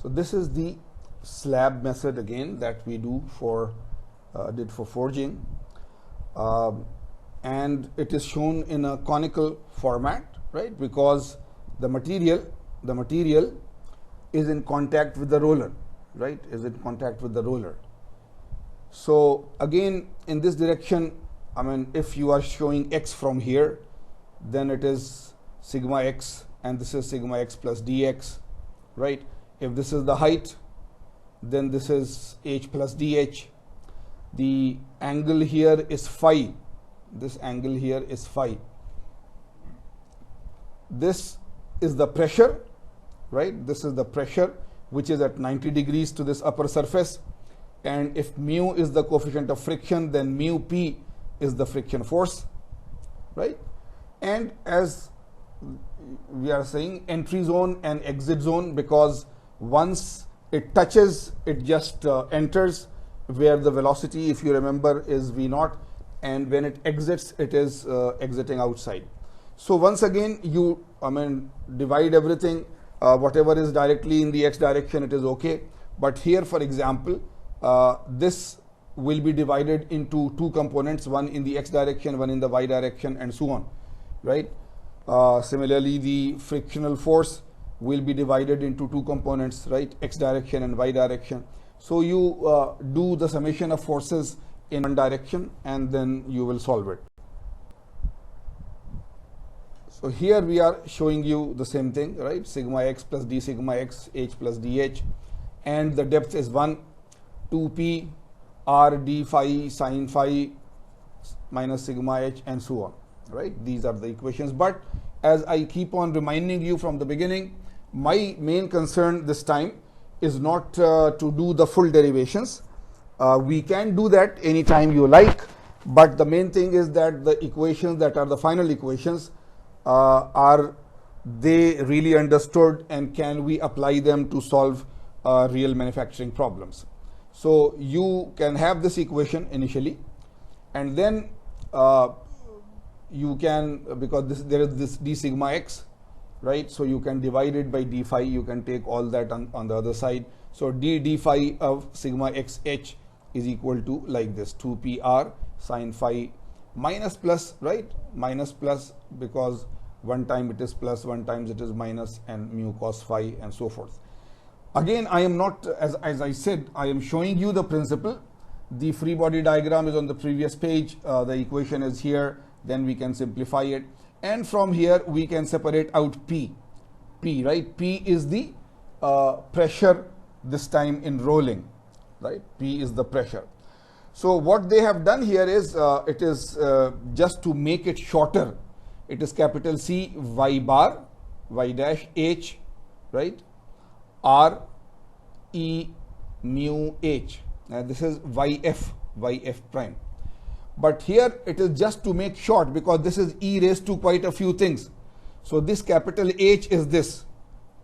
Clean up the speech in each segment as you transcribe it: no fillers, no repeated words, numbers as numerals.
So this is the slab method again that we do for did for forging, and it is shown in a conical format, right? Because the material is in contact with the roller, right? Is in contact with the roller. So again, in this direction, I mean, if you are showing x from here, then it is sigma x, and this is sigma x plus dx, right? If this is the height, then this is h plus dh. The angle here is phi. This angle here is phi. This is the pressure, right? This is the pressure which is at 90 degrees to this upper surface. And if mu is the coefficient of friction, then mu p is the friction force, right? And as we are saying, entry zone and exit zone, because once it touches, it just enters, where the velocity, if you remember, is v naught, and when it exits, it is exiting outside. So once again, you divide everything, whatever is directly in the x direction, it is okay. But here, for example, this will be divided into two components, one in the x direction, one in the y direction, and so on, right? Similarly, the frictional force will be divided into two components, right? X direction and y direction. So you do the summation of forces in one direction, and then you will solve it. So here we are showing you the same thing, right? Sigma x plus d sigma x, h plus dh, and the depth is 1, 2p r d phi sine phi minus sigma h, and so on, right? These are the equations. But as I keep on reminding you from the beginning, my main concern this time is not to do the full derivations. We can do that anytime you like, but the main thing is that the equations that are the final equations, are they really understood, and can we apply them to solve real manufacturing problems? So you can have this equation initially, and then you can, because there is this d sigma x, right? So you can divide it by d phi. You can take all that on the other side. So d phi of sigma x h is equal to like this, 2pr sine phi minus plus, right? Minus plus, because one time it is plus, one times it is minus, and mu cos phi, and so forth. Again, I am not, as I said, I am showing you the principle. The free body diagram is on the previous page. The equation is here. Then we can simplify it. And from here, we can separate out P, right? P is the pressure, this time in rolling, right? P is the pressure. So what they have done here is, it is just to make it shorter. It is capital C y bar, y dash h, right? R E mu h. This is yf prime. But here it is just to make short, because this is e raised to quite a few things. So this capital H is this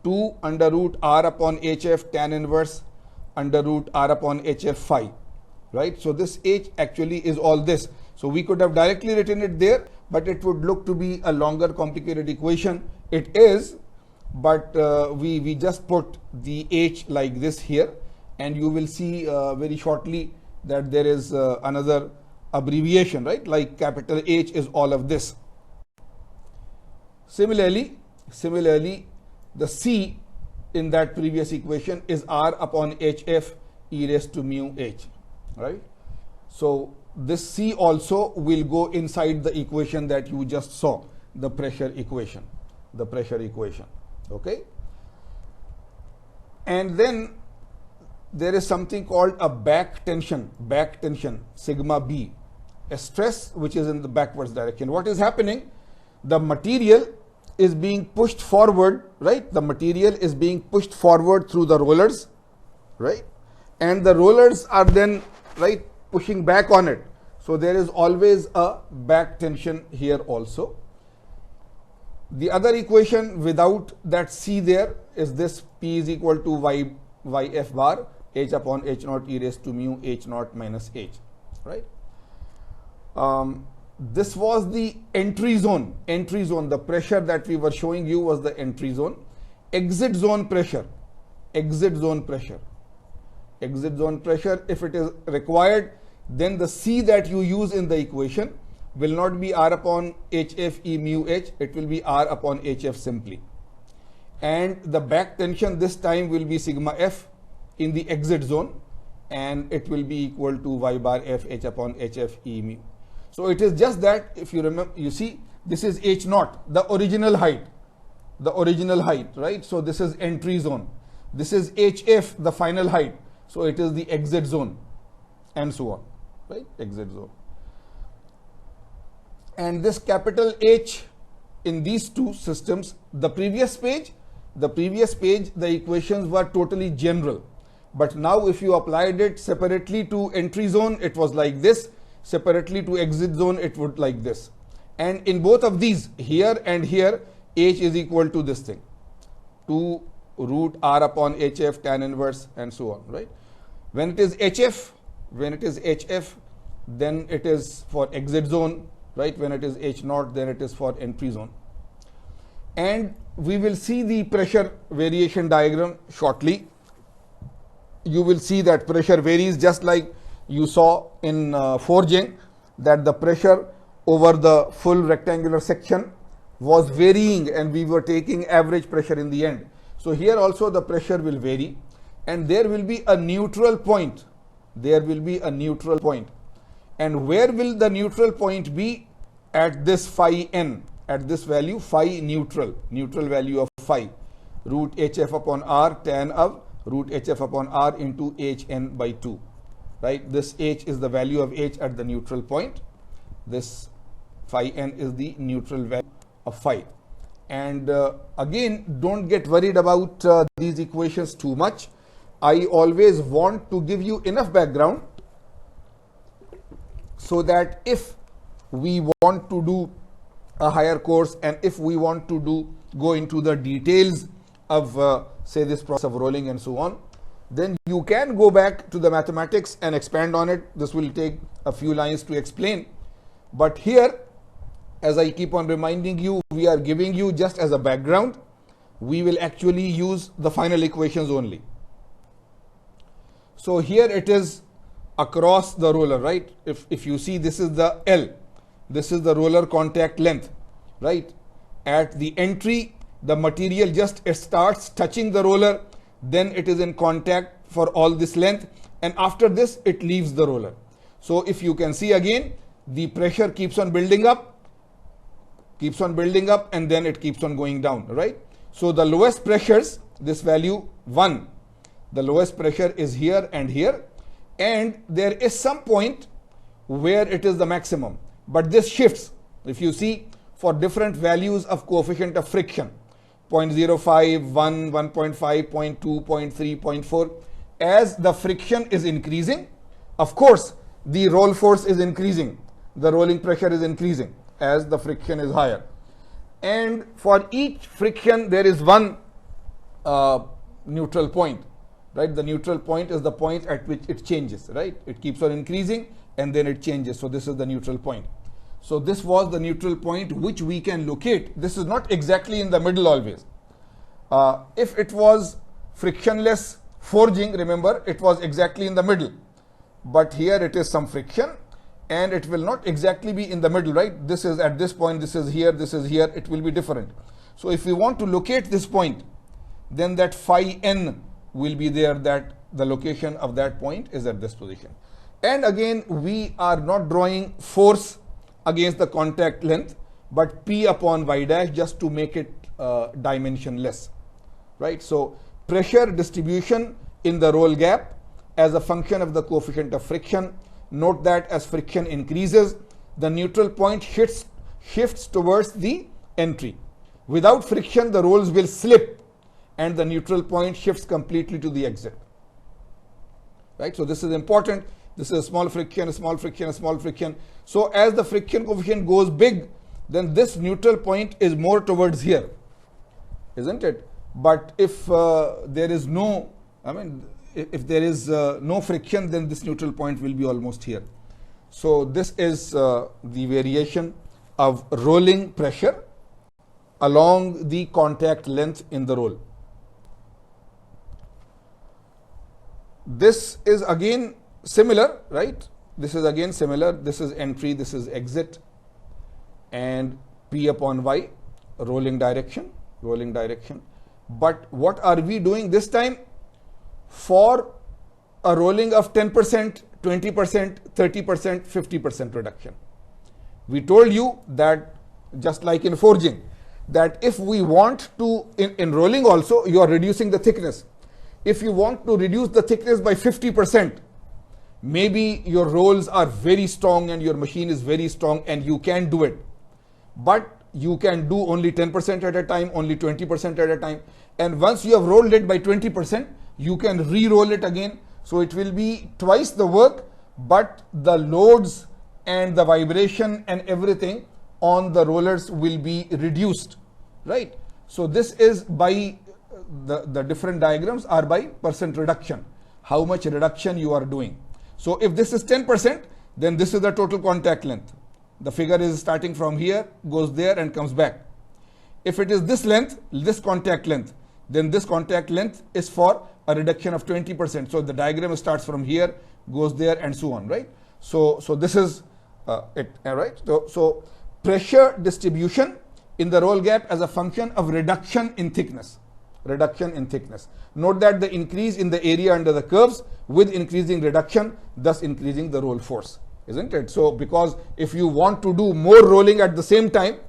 2 under root r upon hf tan inverse under root r upon hf phi, right? So this h actually is all this. So we could have directly written it there, but it would look to be a longer, complicated equation. It is, but we just put the h like this here, and you will see very shortly that there is another abbreviation, right? Like capital H is all of this. Similarly, the C in that previous equation is r upon hf e raised to mu h, right? So this C also will go inside the equation that you just saw, the pressure equation, okay? And then there is something called a back tension, sigma b, a stress which is in the backwards direction. What is happening? The material is being pushed forward, right? The material is being pushed forward through the rollers, right? And the rollers are then, right, pushing back on it. So there is always a back tension here also. The other equation without that C there is this P is equal to yf bar h upon h naught e raised to mu h naught minus h, right? This was the entry zone. The pressure that we were showing you was the entry zone. Exit zone pressure exit zone pressure. Exit zone pressure, if it is required, then the C that you use in the equation will not be R upon HF E mu H, it will be R upon HF simply. And the back tension this time will be sigma F in the exit zone, and it will be equal to Y bar F H upon HF E mu. So it is just that, if you remember, you see, this is H naught, the original height, right? So this is entry zone. This is HF, the final height. So it is the exit zone, and so on, right? Exit zone. And this capital H in these two systems, the previous page, the equations were totally general. But now if you applied it separately to entry zone, it was like this. Separately to exit zone, it would like this. And in both of these, here and here, H is equal to this thing, 2 root R upon HF tan inverse, and so on, right? When it is HF, then it is for exit zone, right? When it is H naught, then it is for entry zone. And we will see the pressure variation diagram shortly. You will see that pressure varies, just like you saw in forging, that the pressure over the full rectangular section was varying, and we were taking average pressure in the end. So here also the pressure will vary, and there will be a neutral point. And where will the neutral point be? At this phi n, at this value phi neutral value of phi, root HF upon R tan of root HF upon R into Hn by 2, right? This H is the value of H at the neutral point. This phi n is the neutral value of phi. And again, don't get worried about these equations too much. I always want to give you enough background so that if we want to do a higher course, and if we want to go into the details of say this process of rolling and so on, then you can go back to the mathematics and expand on it. This will take a few lines to explain. But here, as I keep on reminding you, we are giving you just as a background. We will actually use the final equations only. So here it is across the roller, right? If you see, this is the L. This is the roller contact length, right? At the entry, the material just starts touching the roller, then it is in contact for all this length, and after this it leaves the roller. So if you can see again, the pressure keeps on building up, and then it keeps on going down, right? So the lowest pressures, this value 1, the lowest pressure is here and here, and there is some point where it is the maximum. But this shifts, if you see, for different values of coefficient of friction, 0.05, 1, 1.5, 0.2, 0.3, 0.4. As the friction is increasing, of course, the roll force is increasing. The rolling pressure is increasing as the friction is higher. And for each friction, there is one neutral point, right? The neutral point is the point at which it changes, right? It keeps on increasing and then it changes. So this is the neutral point. So this was the neutral point which we can locate. This is not exactly in the middle always. If it was frictionless forging, remember, it was exactly in the middle. But here it is some friction and it will not exactly be in the middle, right? This is at this point, this is here, it will be different. So if we want to locate this point, then that phi n will be there, that the location of that point is at this position. And again, we are not drawing force against the contact length, but P upon Y dash, just to make it dimensionless, right? So pressure distribution in the roll gap as a function of the coefficient of friction. Note that as friction increases, the neutral point shifts towards the entry. Without friction, the rolls will slip and the neutral point shifts completely to the exit, right? So this is important. This is a small friction, a small friction, a small friction. So as the friction coefficient goes big, then this neutral point is more towards here, isn't it? But if there is no, if there is no friction, then this neutral point will be almost here. So this is the variation of rolling pressure along the contact length in the roll. This is again similar, right? This is again similar. This is entry, this is exit, and P upon Y, rolling direction, rolling direction. But what are we doing this time? For a rolling of 10%, 20%, 30%, 50% reduction. We told you that, just like in forging, that if we want to, in rolling also, you are reducing the thickness. If you want to reduce the thickness by 50%, maybe your rolls are very strong and your machine is very strong and you can do it. But you can do only 10% at a time, only 20% at a time. And once you have rolled it by 20%, you can re-roll it again. So it will be twice the work, but the loads and the vibration and everything on the rollers will be reduced, right? So this is by the different diagrams are by percent reduction, how much reduction you are doing. So if this is 10%, then this is the total contact length. The figure is starting from here, goes there and comes back. If it is this length, this contact length, then this contact length is for a reduction of 20%. So the diagram starts from here, goes there and so on, right? So this is it, right? So pressure distribution in the roll gap as a function of reduction in thickness. Reduction in thickness. Note that the increase in the area under the curves with increasing reduction, thus increasing the roll force, isn't it? So because if you want to do more rolling at the same time,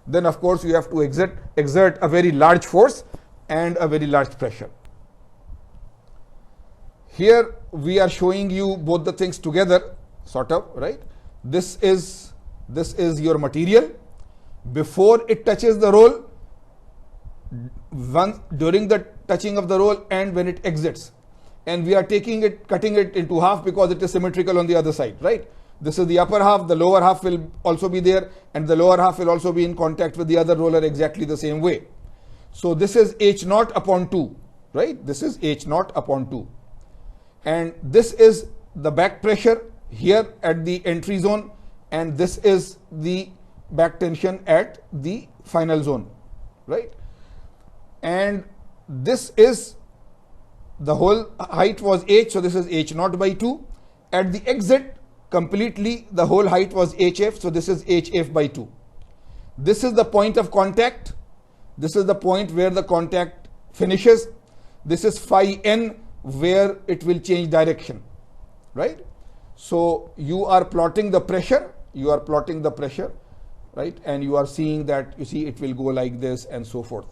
then of course you have to exert a very large force and a very large pressure. Here we are showing you both the things together, sort of, right? This is your material. Before it touches the roll, once during the touching of the roll, and when it exits. And we are cutting it into half because it is symmetrical on the other side, right? This is the upper half, the lower half will also be there, and the lower half will also be in contact with the other roller exactly the same way. So this is H0 upon 2, right? This is H0 upon 2. And this is the back pressure here at the entry zone, and this is the back tension at the final zone, right? And this is the whole height was H, so this is H0 by 2. At the exit, completely the whole height was HF, so this is HF by 2. This is the point of contact. This is the point where the contact finishes. This is phi n, where it will change direction, right? So you are plotting the pressure, right? And you are seeing that, you see it will go like this and so forth.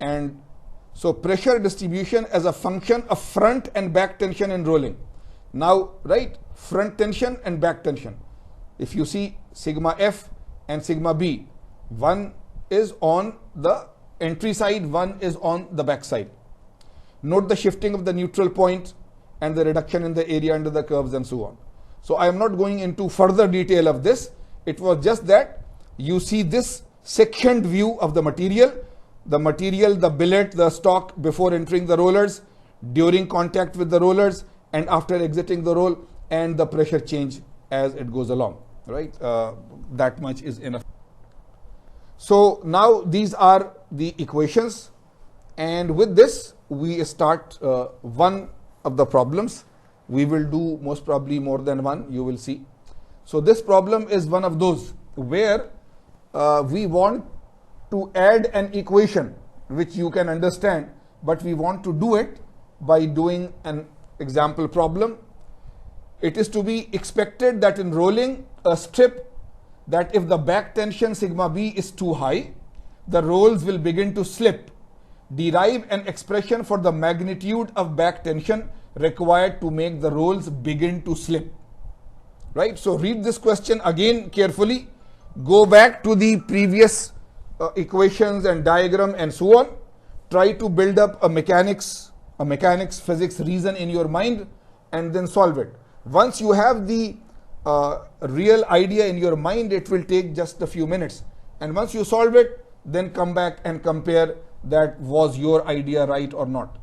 And so pressure distribution as a function of front and back tension in rolling. Now, right, front tension and back tension. If you see sigma F and sigma B, one is on the entry side, one is on the back side. Note the shifting of the neutral point and the reduction in the area under the curves and so on. So I am not going into further detail of this. It was just that you see this sectioned view of the material, the billet, the stock before entering the rollers, during contact with the rollers, and after exiting the roll, and the pressure change as it goes along, right? That much is enough. So now these are the equations, and with this we start one of the problems. We will do most probably more than one, you will see. So this problem is one of those where we want to add an equation which you can understand, but we want to do it by doing an example problem. It is to be expected that in rolling a strip, that if the back tension sigma B is too high, the rolls will begin to slip. Derive an expression for the magnitude of back tension required to make the rolls begin to slip. Right? So read this question again carefully. Go back to the previous equations and diagram and so on. Try to build up a mechanics physics reason in your mind, and then solve it. Once you have the real idea in your mind, it will take just a few minutes. And once you solve it, then come back and compare that was your idea right or not.